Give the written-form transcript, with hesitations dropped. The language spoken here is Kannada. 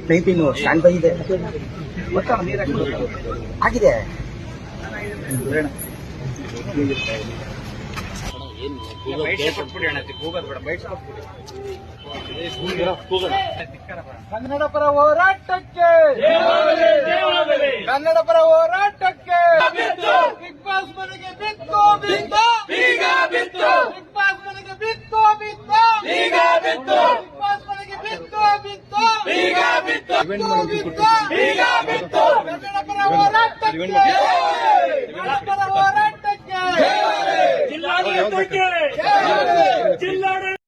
ನೈನ್ಟೀನ್ ಸ್ಟ್ಯಾಂಡ್ ಬೈ ಇದೆ ಆಗಿದೆ. ಕನ್ನಡ ಪರ ಹೋರಾಟಕ್ಕೆ, ಕನ್ನಡ ಪರ ಹೋರಾಟಕ್ಕೆ ಬಿಗ್ ಬಾಸ್ ಮನೆಗೆ ಬಿತ್ತು ಬಿತ್ತು ಬೀಗ ಬಿತ್ತು, ಬಿಗ್ ಬಾಸ್ ಮನೆಗೆ ಬಿತ್ತು ಬಿತ್ತು ಬೀಗ ಬಿತ್ತು, ಬಿಗ್ ಬಾಸ್ ಮನೆಗೆ ಬಿತ್ತು ಬಿತ್ತು ಬೀಗ ಬಿತ್ತು ಬೀಗ ಬಿತ್ತು. ಕನ್ನಡ ಪರ ಹೋರಾಟಕ್ಕೆ, ಕನ್ನಡ ಪರ ಹೋರಾಟಕ್ಕೆ ಜಿಲ್ಲಾಡಳಿತಕ್ಕೆ